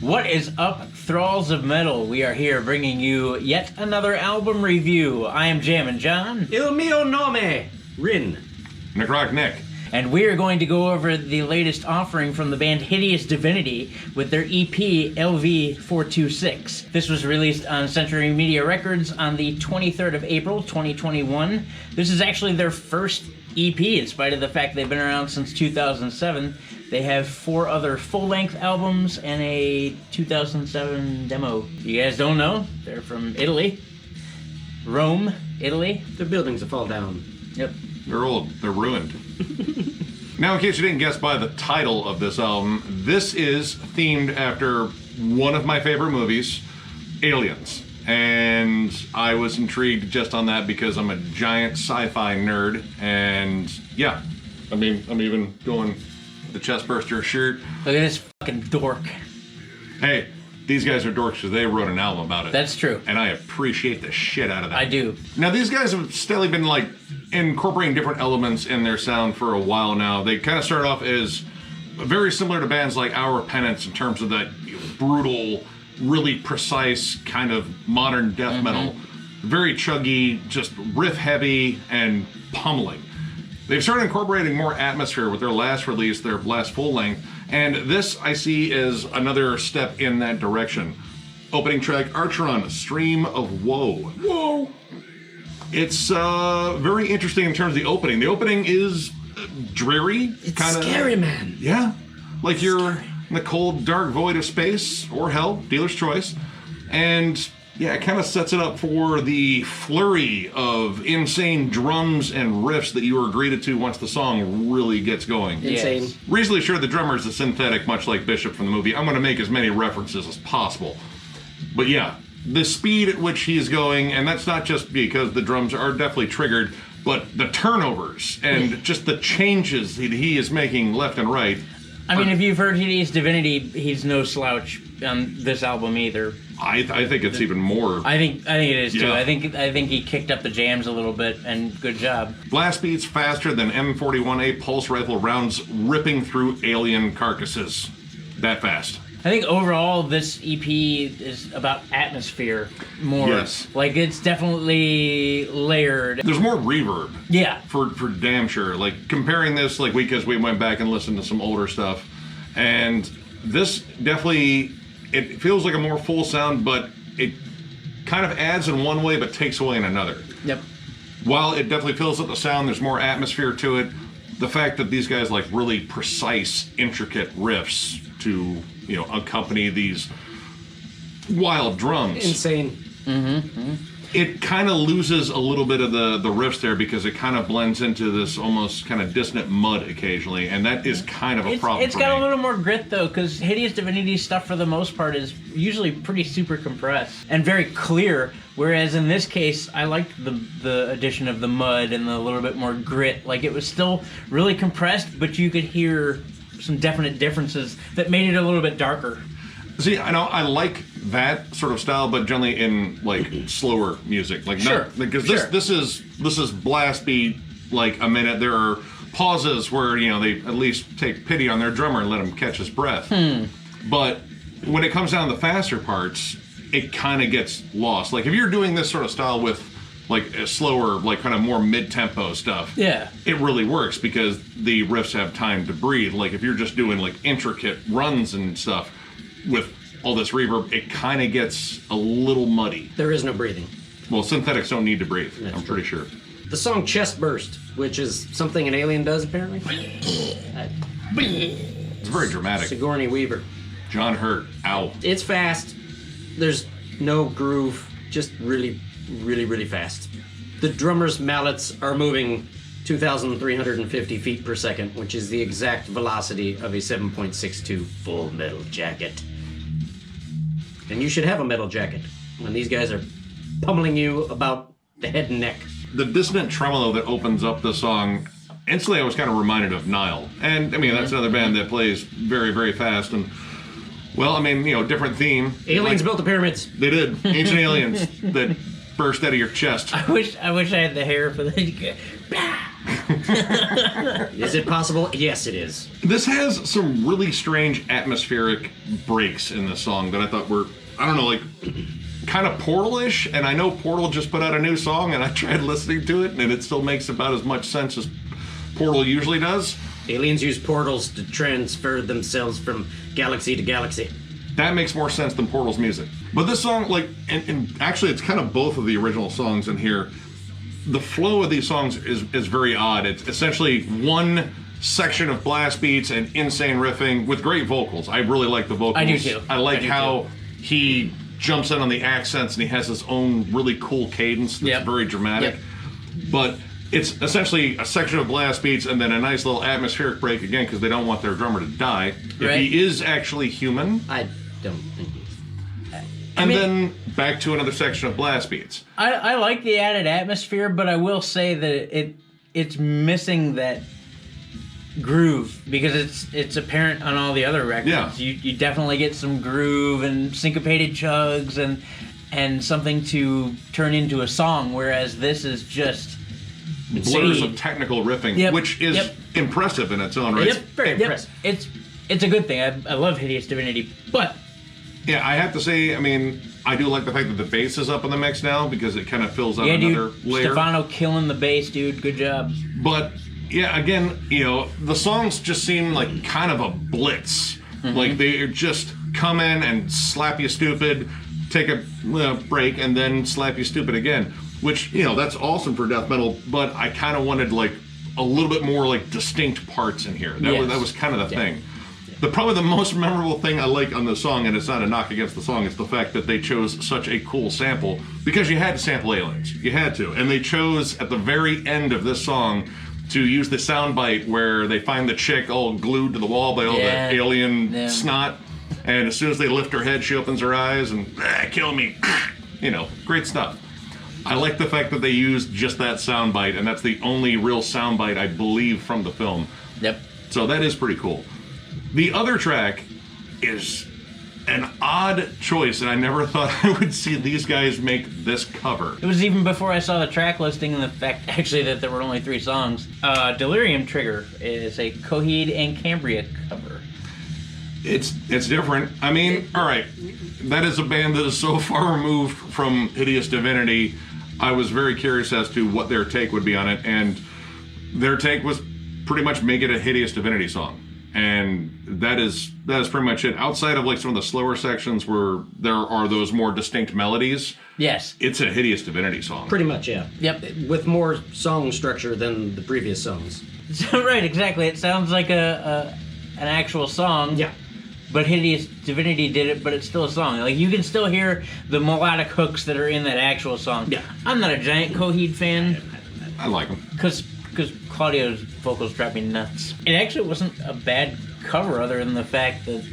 What is up, Thralls of Metal? We are here bringing you yet another album review. I am Jammin Jon. Il mio nome, Rin. Necrotic Nick. And we are going to go over the latest offering from the band Hideous Divinity with their EP, LV-426. This was released on Century Media Records on the 23rd of April, 2021. This is actually their first EP, in spite of the fact they've been around since 2007. They have 4 other full-length albums and a 2007 demo. If you guys don't know, they're from Italy. Rome, Italy. The buildings will fall down. Yep. They're old. They're ruined. Now, in case you didn't guess by the title of this album, this is themed after one of my favorite movies, Aliens. And I was intrigued just on that because I'm a giant sci-fi nerd. And yeah, I mean, I'm even going the chestburster shirt. Look at this fucking dork. Hey, these guys are dorks because they wrote an album about it. That's true. And I appreciate the shit out of that. I do. Now, these guys have steadily been, like, incorporating different elements in their sound for a while now. They kind of started off as very similar to bands like Our Penance in terms of that brutal, really precise kind of modern death metal. Very chuggy, just riff heavy and pummeling. They've started incorporating more atmosphere with their last release, their last full length, and this I see as another step in that direction. Opening track, Archeron, Stream of Woe. Whoa! It's very interesting in terms of the opening. The opening is dreary. It's kinda, scary, man. Yeah. Like you're in the cold, dark void of space, or hell, dealer's choice. And yeah, it kind of sets it up for the flurry of insane drums and riffs that you are greeted to once the song really gets going. Insane. Yes. Reasonably sure the drummer is a synthetic, much like Bishop from the movie. I'm going to make as many references as possible. But yeah, the speed at which he is going, and that's not just because the drums are definitely triggered, but the turnovers and just the changes that he is making left and right. I mean, if you've heard Hideous Divinity, he's no slouch on this album either. I think it's even more. I think it is too. Yeah. I think he kicked up the jams a little bit, and good job. Blast beats faster than M41A pulse rifle rounds ripping through alien carcasses. That fast. I think overall this EP is about atmosphere more. Yes. Like, it's definitely layered. There's more reverb. Yeah. For damn sure. Like, comparing this, like, because we went back and listened to some older stuff, and this definitely, it feels like a more full sound, but it kind of adds in one way but takes away in another. Yep. While it definitely fills up the sound, there's more atmosphere to it. The fact that these guys like really precise, intricate riffs to, you know, accompany these wild drums. Insane. It kind of loses a little bit of the riffs there because it kind of blends into this almost kind of dissonant mud occasionally, and that is kind of a problem. It's got a little more grit though, because Hideous Divinity stuff for the most part is usually pretty super compressed and very clear. Whereas in this case, I liked the addition of the mud and the little bit more grit. Like, it was still really compressed, but you could hear some definite differences that made it a little bit darker. See, I know I like that sort of style, but generally in like slower music, like Sure, not because sure. this is blast beat like a minute. There are pauses where, you know, they at least take pity on their drummer and let him catch his breath. But when it comes down to the faster parts, it kind of gets lost. Like if you're doing this sort of style with like a slower, like kind of more mid-tempo stuff, Yeah. it really works because the riffs have time to breathe. Like if you're just doing like intricate runs and stuff with all this reverb, it kind of gets a little muddy. There is no breathing. Well, synthetics don't need to breathe, That's I'm true. pretty sure. The song Chest Burst, which is something an alien does apparently. It's very dramatic. Sigourney Weaver. John Hurt, ow. It's fast. There's no groove. Just really, really, really fast. The drummer's mallets are moving 2,350 feet per second, which is the exact velocity of a 7.62 full metal jacket. And you should have a metal jacket when these guys are pummeling you about the head and neck. The dissonant tremolo that opens up the song, instantly I was kind of reminded of Nile. And, I mean, that's another band that plays very, very fast. And, well, I mean, you know, different theme. Aliens built the pyramids. They did. Ancient aliens that burst out of your chest. I wish I had the hair for that. Is it possible? Yes, it is. This has some really strange atmospheric breaks in the song that I thought were, I don't know, like kind of Portal-ish. And I know Portal just put out a new song, and I tried listening to it, and it still makes about as much sense as Portal usually does. Aliens use portals to transfer themselves from galaxy to galaxy. That makes more sense than Portal's music. But this song, like, and actually it's kind of both of the original songs in here. The flow of these songs is very odd. It's essentially one section of blast beats and insane riffing with great vocals. I really like the vocals. I do too. I like how he jumps in on the accents and he has his own really cool cadence that's very dramatic. But it's essentially a section of blast beats and then a nice little atmospheric break again because they don't want their drummer to die. If he is actually human. I don't think he is. And then back to another section of blast beats. I like the added atmosphere, but I will say that it's missing that groove because it's apparent on all the other records. Yeah. You definitely get some groove and syncopated chugs and something to turn into a song, whereas this is just blurs of technical riffing, which is impressive in its own right. Very impressive. It's a good thing. I love Hideous Divinity, but yeah, I have to say, I mean, I do like the fact that the bass is up in the mix now because it kind of fills out another layer. Stefano killing the bass, dude. Good job. But yeah, again, you know, the songs just seem like kind of a blitz. Like they just come in and slap you stupid, take a break, and then slap you stupid again. Which, you know, that's awesome for death metal, but I kind of wanted like a little bit more like distinct parts in here. That was kind of the thing. Probably the most memorable thing I like on the song, and it's not a knock against the song, is the fact that they chose such a cool sample because you had to sample aliens. You had to. And they chose at the very end of this song to use the soundbite where they find the chick all glued to the wall by all the alien snot. And as soon as they lift her head, she opens her eyes and, kill me. You know, great stuff. I like the fact that they used just that soundbite, and that's the only real soundbite, I believe, from the film. Yep. So that is pretty cool. The other track is an odd choice, and I never thought I would see these guys make this cover. It was even before I saw the track listing and the fact, actually, that there were only 3 songs. Delirium Trigger is a Coheed and Cambria cover. It's different. I mean, all right, that is a band that is so far removed from Hideous Divinity. I was very curious as to what their take would be on it, and their take was pretty much make it a Hideous Divinity song. And that is pretty much it. Outside of like some of the slower sections where there are those more distinct melodies, yes, it's a Hideous Divinity song. Pretty much, yeah. Yep. With more song structure than the previous songs. Right, exactly. It sounds like an actual song. Yeah. But Hideous Divinity did it, but it's still a song. Like, you can still hear the melodic hooks that are in that actual song. Yeah. I'm not a giant Coheed fan. I like them. Because Claudio's vocals drive me nuts. It actually wasn't a bad cover other than the fact that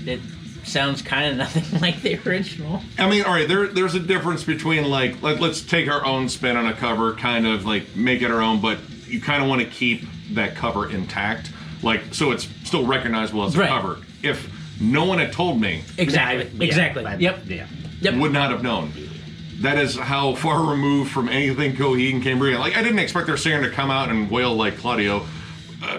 it sounds kind of nothing like the original. I mean, all right, there's a difference between like let's take our own spin on a cover, kind of like make it our own, but you kind of want to keep that cover intact. Like, so it's still recognizable as a cover. If no one had told me, exactly. Yep. Would not have known. That is how far removed from anything Coheed and Cambria. Like, I didn't expect their singer to come out and wail like Claudio.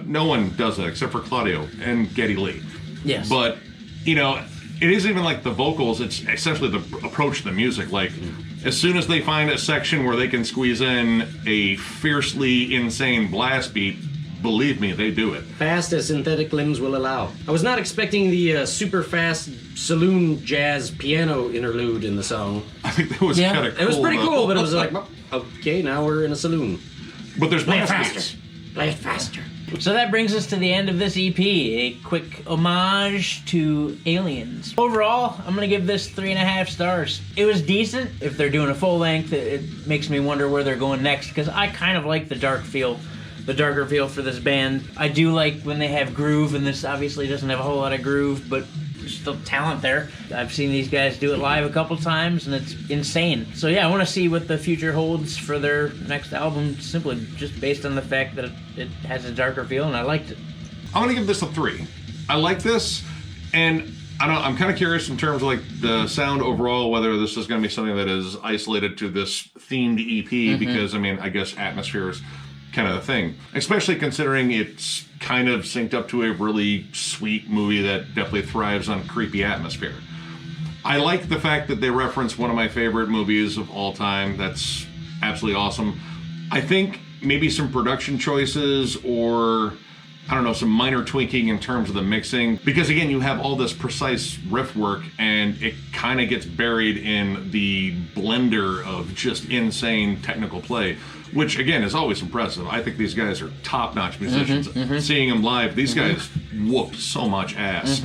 No one does that except for Claudio and Geddy Lee. Yes. But, you know, it isn't even like the vocals. It's essentially the approach to the music. Like, as soon as they find a section where they can squeeze in a fiercely insane blast beat, believe me, they do it. Fast as synthetic limbs will allow. I was not expecting the super fast saloon jazz piano interlude in the song. I think that was kind of cool. It was pretty cool, but it was like, okay, now we're in a saloon. But there's Play it blast faster. beats. Play it faster. So that brings us to the end of this EP, a quick homage to Aliens. Overall, I'm going to give this 3.5 stars. It was decent. If they're doing a full length, it makes me wonder where they're going next, because I kind of like the darker feel for this band. I do like when they have groove, and this obviously doesn't have a whole lot of groove, but there's still talent there. I've seen these guys do it live a couple times, and it's insane. So yeah, I want to see what the future holds for their next album, simply just based on the fact that it has a darker feel, and I liked it. I'm gonna give this a 3. I like this, and I'm kind of curious in terms of like the sound overall, whether this is going to be something that is isolated to this themed EP, because I mean, I guess atmosphere is kind of a thing. Especially considering it's kind of synced up to a really sweet movie that definitely thrives on creepy atmosphere. I like the fact that they reference one of my favorite movies of all time. That's absolutely awesome. I think maybe some production choices or, I don't know, some minor tweaking in terms of the mixing. Because again, you have all this precise riff work and it kind of gets buried in the blender of just insane technical play. Which, again, is always impressive. I think these guys are top-notch musicians. Seeing them live, these guys whooped so much ass.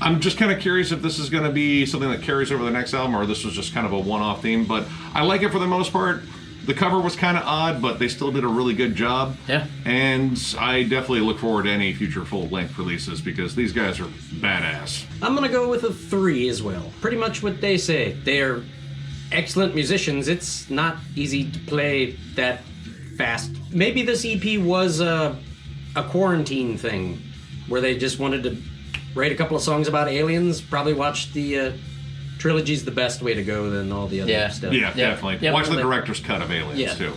I'm just kind of curious if this is going to be something that carries over the next album or this was just kind of a one-off theme. But I like it for the most part. The cover was kind of odd, but they still did a really good job. Yeah. And I definitely look forward to any future full-length releases because these guys are badass. I'm going to go with a 3 as well. Pretty much what they say. They're excellent musicians. It's not easy to play that fast. Maybe this EP was a quarantine thing where they just wanted to write a couple of songs about aliens. Probably watched the trilogy's the best way to go than all the other stuff. Yeah, definitely. Yep. Watch the director's cut of Aliens, too.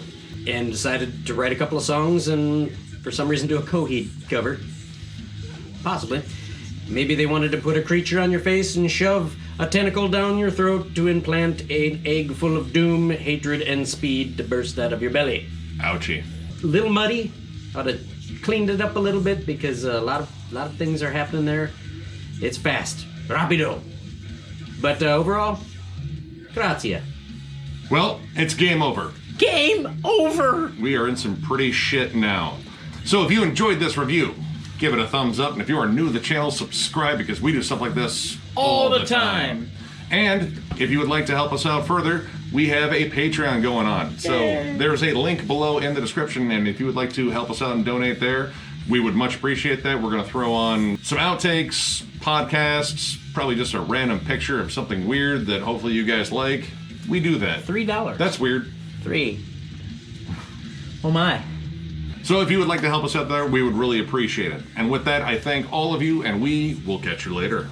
And decided to write a couple of songs and for some reason do a Coheed cover. Possibly. Maybe they wanted to put a creature on your face and shove a tentacle down your throat to implant an egg full of doom, hatred, and speed to burst out of your belly. Ouchie. A little muddy. Ought to cleaned it up a little bit because a lot of things are happening there. It's fast. Rapido. But overall, grazie. Well, it's game over. Game over! We are in some pretty shit now. So if you enjoyed this review, give it a thumbs up. And if you are new to the channel, subscribe because we do stuff like this All the time. And if you would like to help us out further, we have a Patreon going on. So there's a link below in the description. And if you would like to help us out and donate there, we would much appreciate that. We're going to throw on some outtakes, podcasts, probably just a random picture of something weird that hopefully you guys like. We do that. $3. That's weird. 3. Oh my. So if you would like to help us out there, we would really appreciate it. And with that, I thank all of you, and we will catch you later.